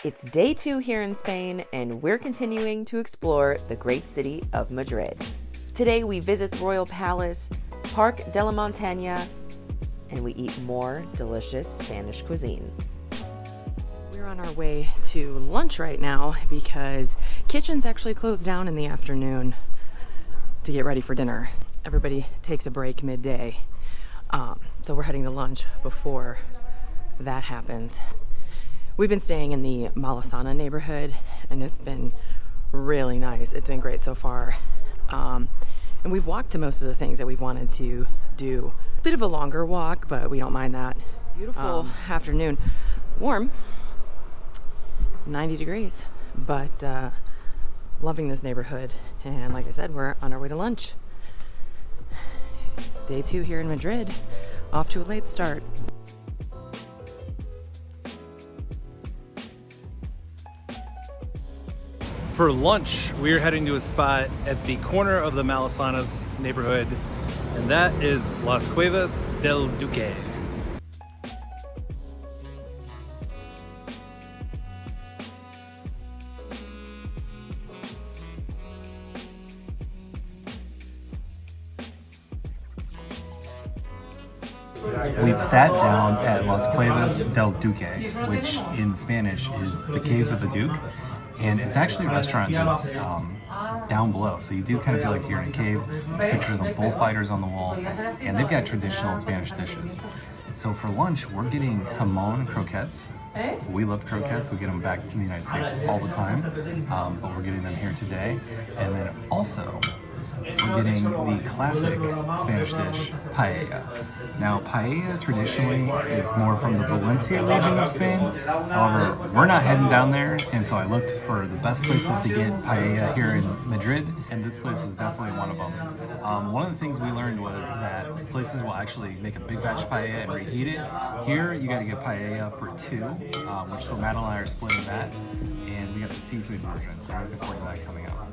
It's day 2 here in Spain, and we're continuing to explore the great city of Madrid. Today we visit the Royal Palace, Parque de la Montaña, and we eat more delicious Spanish cuisine. We're on our way to lunch right now because kitchens actually close down in the afternoon to get ready for dinner. Everybody takes a break midday, so we're heading to lunch before that happens. We've been staying in the Malasana neighborhood, and it's been really nice. It's been great so far. And we've walked to most of the things that we've wanted to do. Bit of a longer walk, but we don't mind that. Beautiful afternoon. Warm, 90 degrees, but loving this neighborhood. And like I said, we're on our way to lunch. Day 2 here in Madrid, off to a late start. For lunch, we're heading to a spot at the corner of the Malasanas neighborhood, and that is Las Cuevas del Duque. We've sat down at Las Cuevas del Duque, which in Spanish is the Caves of the Duke. And it's actually a restaurant that's down below, so you do kind of feel like you're in a cave. There's pictures of bullfighters on the wall, and they've got traditional Spanish dishes. So for lunch, we're getting jamon croquettes. We love croquettes. We get them back in the United States all the time, but we're getting them here today. And then also, we're getting the classic Spanish dish, paella. Now, paella traditionally is more from the Valencia region of Spain. However, we're not heading down there, and so I looked for the best places to get paella here in Madrid, and this place is definitely one of them. One of the things we learned was that places will actually make a big batch of paella and reheat it. Here, you got to get paella for 2, which so Matt and I are splitting that, and we got the seafood version, so we're looking forward to that coming out.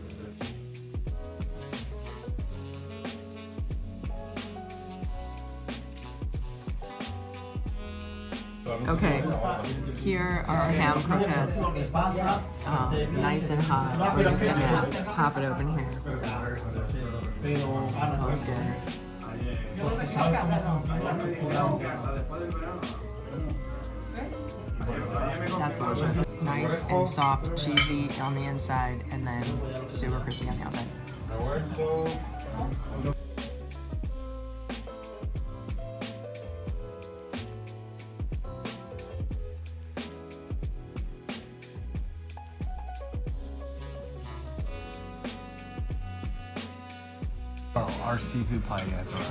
Okay, here are our ham croquettes, nice and hot. We're just gonna pop it open here. Looks good. That's delicious. Nice and soft, cheesy on the inside, and then super crispy on the outside. Oh, our seafood paellas are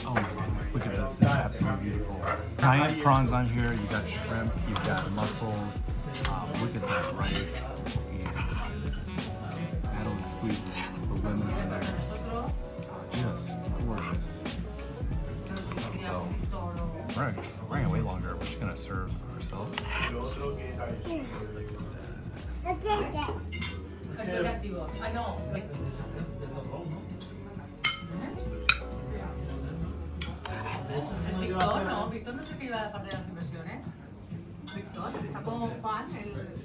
oh my goodness, look at this, it's absolutely beautiful. Giant prawns on here, you've got shrimp, you've got mussels, look at that rice, and Madeline squeezes the lemon in there, just gorgeous. So, we're going way longer, we're just going to serve ourselves. Víctor no se iba a parte de las inversiones. Víctor, está como Juan,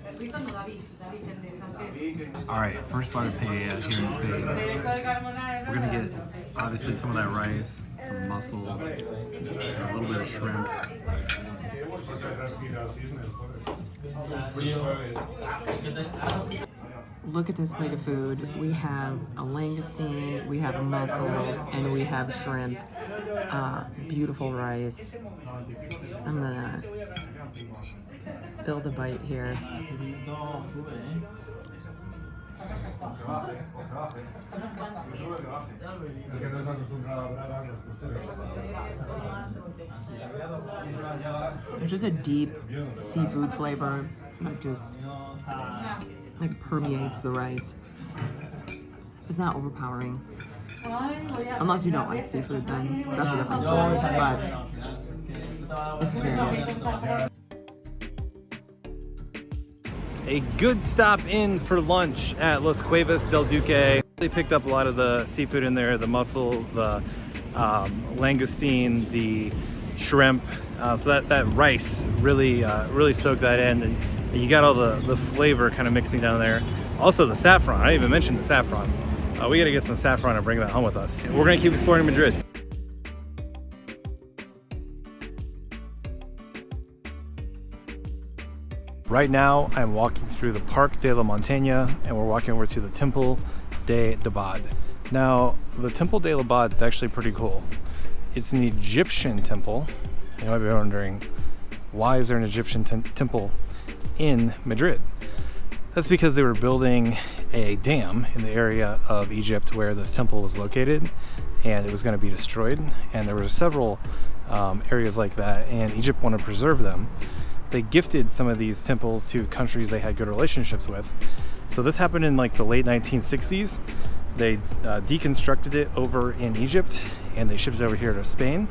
el Víctor no, David, el de francés. Alright, first bite of paella here in Spain. We're gonna get obviously some of that rice, some mussel, and a little bit of shrimp. Look at this plate of food. We have a langoustine, we have mussels, and we have shrimp. Beautiful rice. I'm gonna build a bite here. There's just a deep seafood flavor that just like permeates the rice. It's not overpowering. Unless you don't like seafood, then that's a different story. But this is very good. A good stop in for lunch at Las Cuevas del Duque. They picked up a lot of the seafood in there, the mussels, the langoustine, the shrimp. So that rice really soaked that in. And You got all the flavor kind of mixing down there. Also the saffron, I didn't even mention the saffron. We gotta get some saffron and bring that home with us. We're gonna keep exploring Madrid. Right now, I'm walking through the Parque de la Montaña, and we're walking over to the Temple of Debod. Now, the Temple of Debod is actually pretty cool. It's an Egyptian temple. You might be wondering, why is there an Egyptian temple in Madrid? That's because they were building a dam in the area of Egypt where this temple was located, and it was going to be destroyed. And there were several areas like that, and Egypt wanted to preserve them. They gifted some of these temples to countries they had good relationships with. So this happened in like the late 1960s. They deconstructed it over in Egypt, and they shipped it over here to Spain.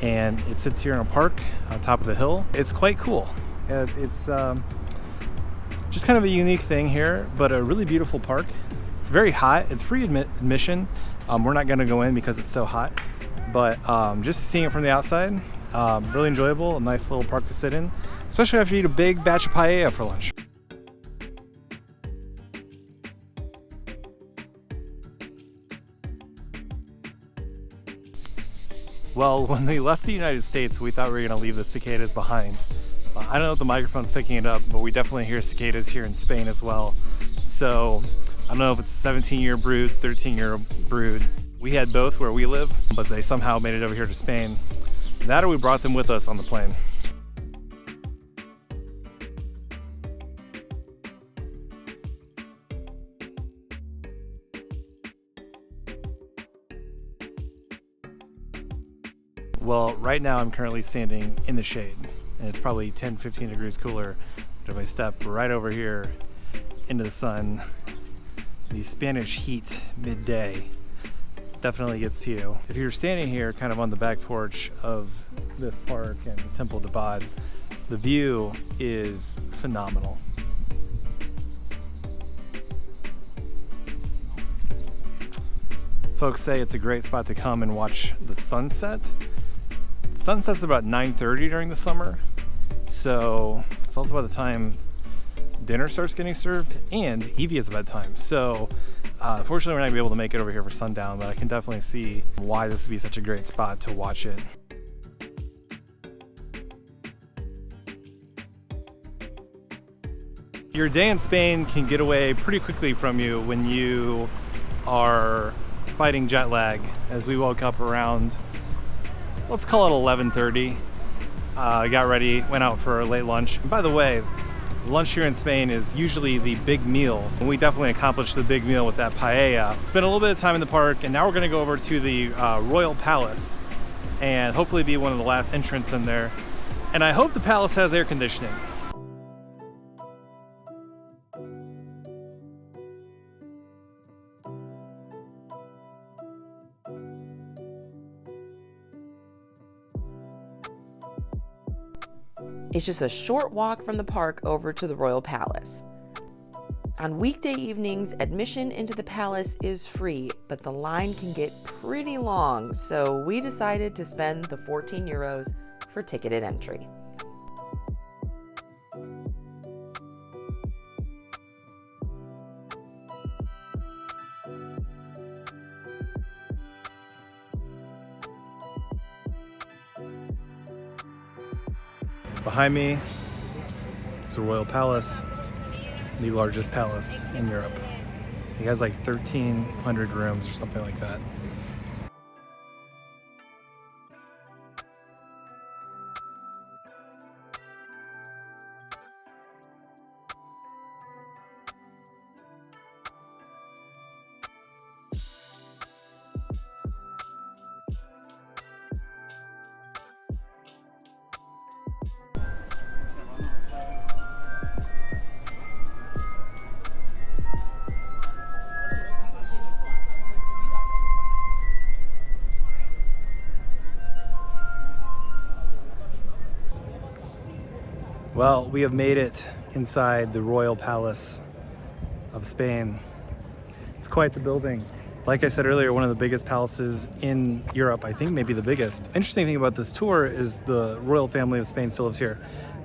And it sits here in a park on top of the hill. It's quite cool. It's just kind of a unique thing here, but a really beautiful park. It's very hot. It's free admission. We're not going to go in because it's so hot, but just seeing it from the outside, really enjoyable. A nice little park to sit in, especially after you eat a big batch of paella for lunch. Well, when we left the United States, we thought we were going to leave the cicadas behind. I don't know if the microphone's picking it up, but we definitely hear cicadas here in Spain as well. So I don't know if it's a 17-year brood, 13-year brood. We had both where we live, but they somehow made it over here to Spain. That or we brought them with us on the plane. Well, right now I'm currently standing in the shade, and it's probably 10-15 degrees cooler. But if I step right over here into the sun, the Spanish heat midday definitely gets to you. If you're standing here kind of on the back porch of this park and the Temple of Debod, the view is phenomenal. Folks say it's a great spot to come and watch the sunset. Sunset's about 9:30 during the summer, so it's also about the time dinner starts getting served, and Evie is about time. So unfortunately we're not gonna be able to make it over here for sundown, but I can definitely see why this would be such a great spot to watch it. Your day in Spain can get away pretty quickly from you when you are fighting jet lag, as we woke up around, let's call it 11:30. Got ready, went out for a late lunch. And by the way, lunch here in Spain is usually the big meal, and we definitely accomplished the big meal with that paella. Spent a little bit of time in the park, and now we're gonna go over to the Royal Palace and hopefully be one of the last entrants in there. And I hope the palace has air conditioning. It's just a short walk from the park over to the Royal Palace. On weekday evenings, admission into the palace is free, but the line can get pretty long, so we decided to spend the 14 euros for ticketed entry. Behind me is the Royal Palace, the largest palace in Europe. It has like 1,300 rooms or something like that. Well, we have made it inside the Royal Palace of Spain. It's quite the building. Like I said earlier, one of the biggest palaces in Europe, I think maybe the biggest. Interesting thing about this tour is the royal family of Spain still lives here.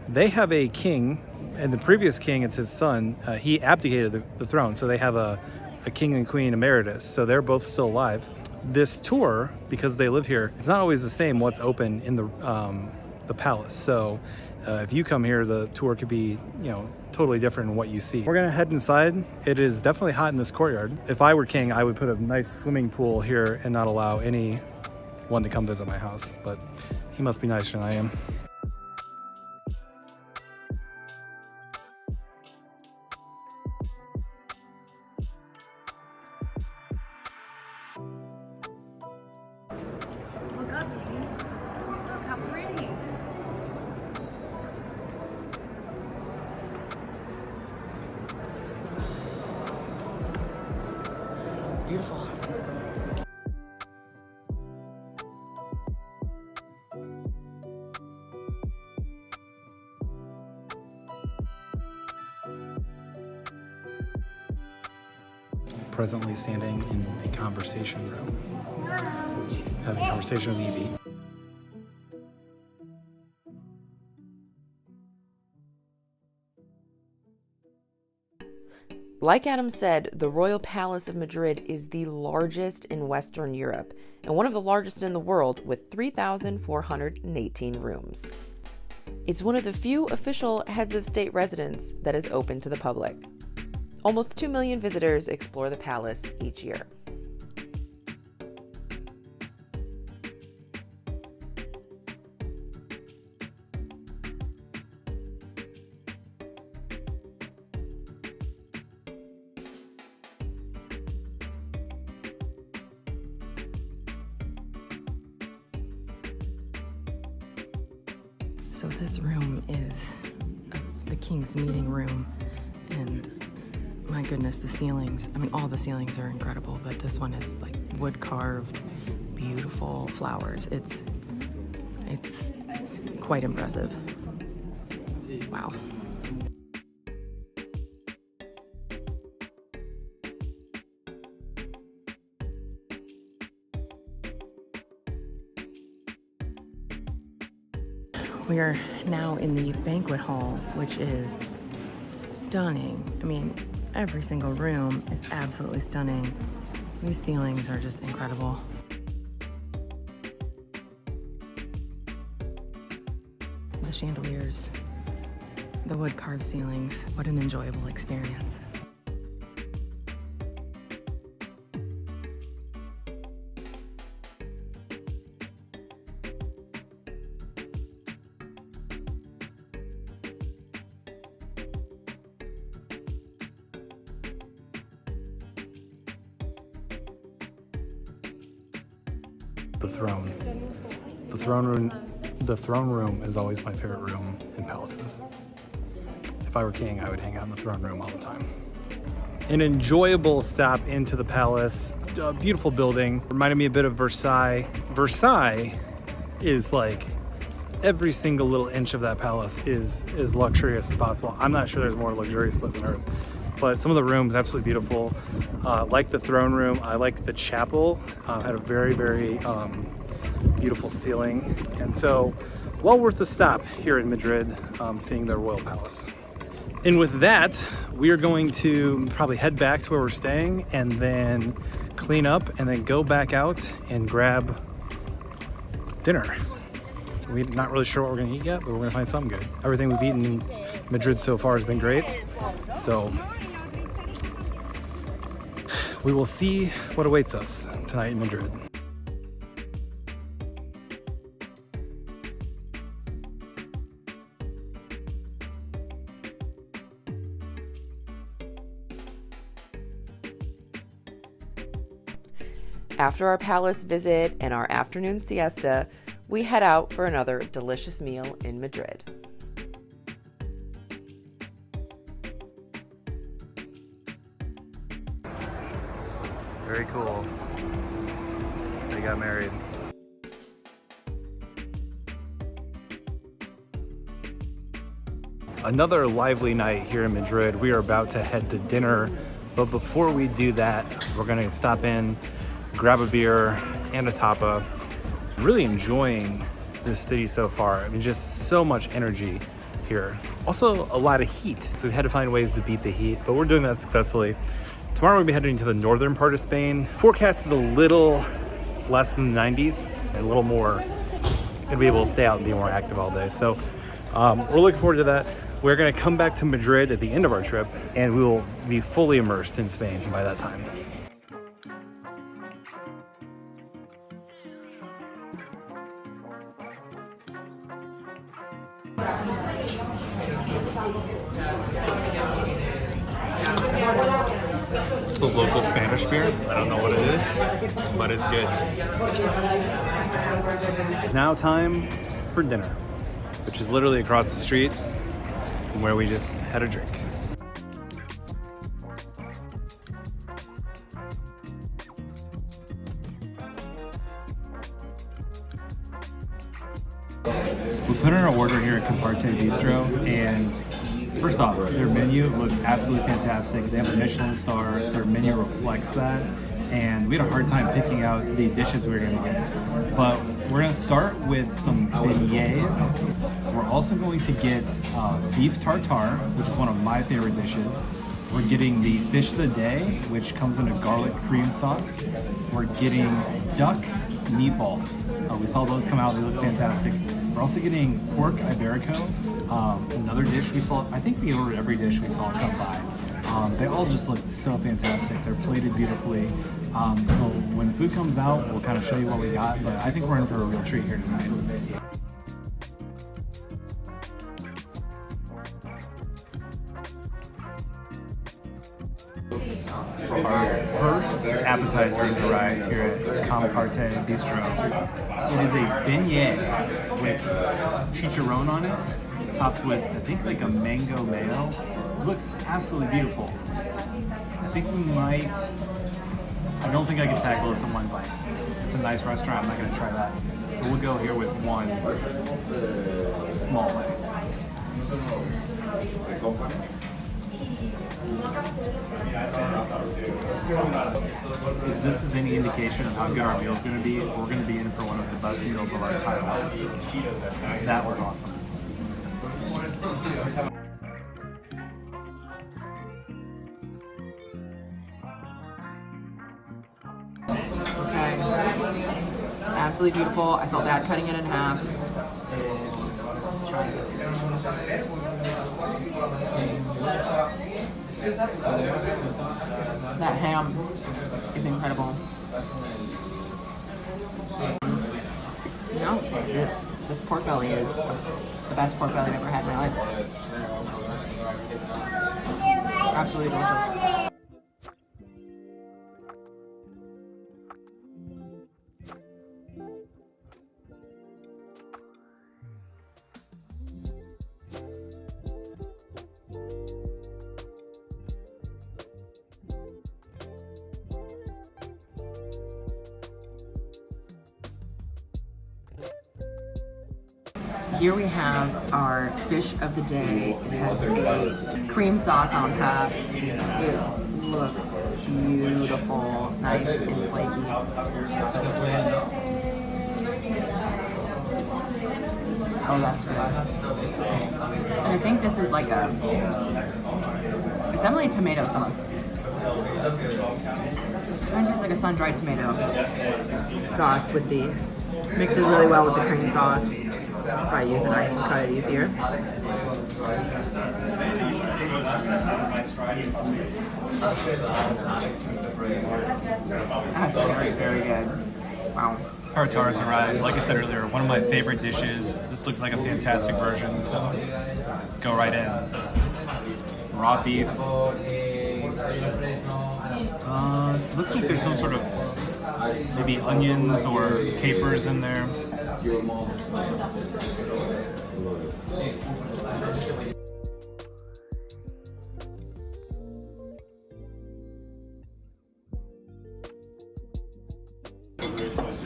They have a king And the previous king, it's his son, he abdicated the throne. So they have a king and queen emeritus. So they're both still alive. This tour, because they live here, it's not always the same what's open in the palace. So if you come here, the tour could be, totally different in what you see. We're gonna head inside. It is definitely hot in this courtyard. If I were king, I would put a nice swimming pool here and not allow anyone to come visit my house. But he must be nicer than I am. Look up, look how pretty. It's beautiful. Presently standing in the conversation room, having a conversation with Evie. Like Adam said, the Royal Palace of Madrid is the largest in Western Europe and one of the largest in the world with 3,418 rooms. It's one of the few official heads of state residence that is open to the public. Almost 2 million visitors explore the palace each year. So this room is the king's meeting room, and my goodness, the ceilings, all the ceilings are incredible, but this one is like wood carved, beautiful flowers. It's quite impressive. Wow. We are now in the banquet hall, which is stunning. Every single room is absolutely stunning. These ceilings are just incredible. The chandeliers, the wood carved ceilings, what an enjoyable experience. The throne room is always my favorite room in palaces. If I were king, I would hang out in the throne room all the time. An enjoyable stop into the palace. A beautiful building. Reminded me a bit of Versailles. Versailles is like every single little inch of that palace is as luxurious as possible. I'm not sure there's more luxurious place on earth, but some of the rooms absolutely beautiful. Like the throne room, I like the chapel. Had a very, very beautiful ceiling, and so well worth the stop here in Madrid, seeing the royal palace. And with that, we are going to probably head back to where we're staying and then clean up and then go back out and grab dinner. We're not really sure what we're gonna eat yet, but we're gonna find something good. Everything we've eaten in Madrid so far has been great, so we will see what awaits us tonight in Madrid. After our palace visit and our afternoon siesta, we head out for another delicious meal in Madrid. Very cool. They got married. Another lively night here in Madrid. We are about to head to dinner, but before we do that, we're gonna stop in, grab a beer and a tapa. Really enjoying this city so far. Just so much energy here. Also a lot of heat, so we had to find ways to beat the heat, but we're doing that successfully. Tomorrow we'll be heading to the northern part of Spain. Forecast is a little less than the 90s and a little more, gonna be able to stay out and be more active all day. So we're looking forward to that. We're gonna come back to Madrid at the end of our trip and we will be fully immersed in Spain by that time. It's a local Spanish beer. I don't know what it is, but it's good. Now time for dinner, which is literally across the street from where we just had a drink. We put in our order here at Comparte Bistro, and first off, their menu looks absolutely fantastic. They have a Michelin star. Their menu reflects that, and we had a hard time picking out the dishes we were going to get. But we're going to start with some beignets. We're also going to get beef tartare, which is one of my favorite dishes. We're getting the fish of the day, which comes in a garlic cream sauce. We're getting duck meatballs. We saw those come out. They look fantastic. We're also getting pork iberico, another dish we saw. I think we ordered every dish we saw come by. They all just look so fantastic. They're plated beautifully. So when the food comes out, we'll kind of show you what we got, but I think we're in for a real treat here tonight. Our first appetizer is arrived here at Comparte Bistro. It is a beignet with chicharron on it, topped with, I think, like a mango mayo. It looks absolutely beautiful. I think we might, I don't think I can tackle this in one bite. It's a nice restaurant, I'm not gonna try that. So we'll go here with one small bite. If this is any indication of how good our meal's going to be, we're going to be in for one of the best meals of our entire lives. That was awesome. Okay. Absolutely beautiful. I felt bad cutting it in half. Let's try it. That ham is incredible. You know, this pork belly is the best pork belly I've ever had in my life. Absolutely delicious. Here we have our fish of the day. It has a cream sauce on top. It looks beautiful, nice and flaky. Oh, that's good. And I think this is like it's definitely a tomato sauce. It kind of tastes like a sun-dried tomato sauce with the, mixes really well with the cream sauce. Probably use a knife and cut it easier. That's very, very good. Wow. Tartare's arrived. Like I said earlier, one of my favorite dishes. This looks like a fantastic version, so go right in. Raw beef. Looks like there's some sort of maybe onions or capers in there.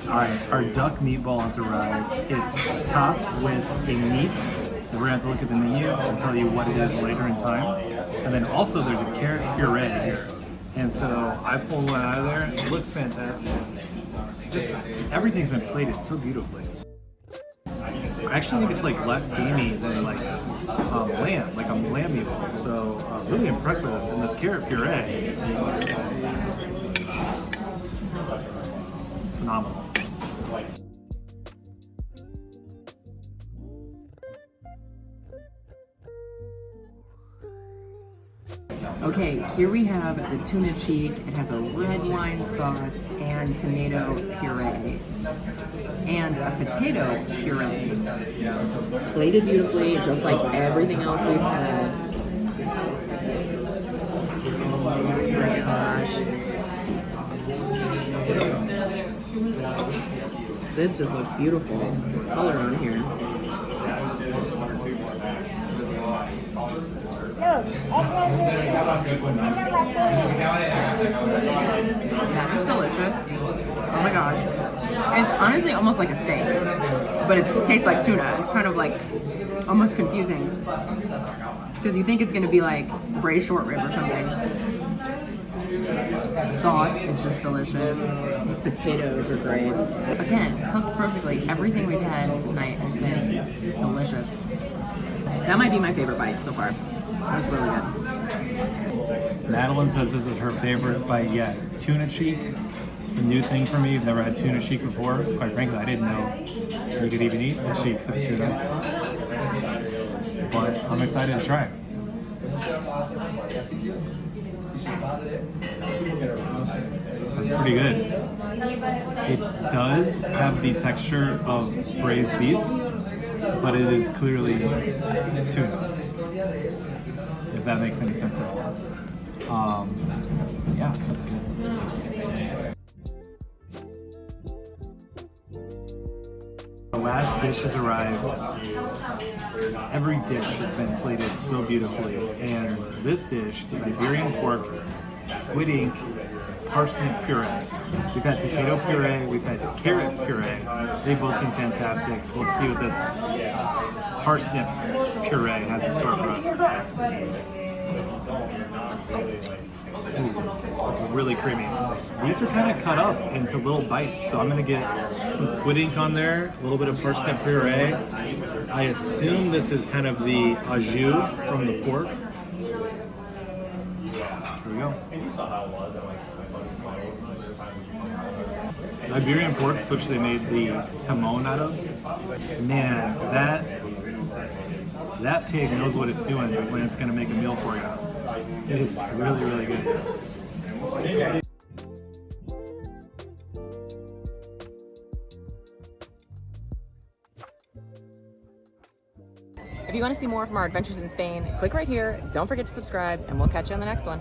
Alright, our duck meatball has arrived. It's topped with a meat. We're going to have to look at the menu and tell you what it is later in time. And then also there's a carrot puree here. And so I pulled one out of there. It looks fantastic. Just everything's been plated so beautifully. I actually think it's like less gamey than like lamb, like a lamb meatball. So really impressed with this. And this carrot puree, phenomenal. Okay, here we have the tuna cheek. It has a red wine sauce and tomato puree. And a potato puree. Plated beautifully, just like everything else we've had. Oh my gosh. This just looks beautiful. Color on here. That is delicious. Oh my gosh. And it's honestly almost like a steak, but it tastes like tuna. It's kind of like almost confusing because you think it's going to be like braised short rib or something. Sauce is just delicious. These potatoes are great. Again, cooked perfectly. Everything we've had tonight has been delicious. That might be my favorite bite so far. That was really good. Madeline says this is her favorite bite yet. Tuna cheek. It's a new thing for me. I've never had tuna cheek before. Quite frankly, I didn't know you could even eat the cheeks of tuna. But I'm excited to try it. That's pretty good. It does have the texture of braised beef, but it is clearly tuna, if that makes any sense at all. Yeah, that's good. The last dish has arrived. Every dish has been plated so beautifully, and this dish is Iberian pork, squid ink, parsnip puree. We've had potato puree, we've had carrot puree. They've both been fantastic. So let's see what this parsnip puree has in store for us. Ooh, it's really creamy. These are kind of cut up into little bites, so I'm going to get some squid ink on there, a little bit of parsnip puree. I assume this is kind of the au jus from the pork. Here we go. Iberian pork, which they made the jamon out of. Man, that pig knows what it's doing when it's going to make a meal for you. It is really, really good. If you want to see more from our adventures in Spain, click right here. Don't forget to subscribe, and we'll catch you on the next one.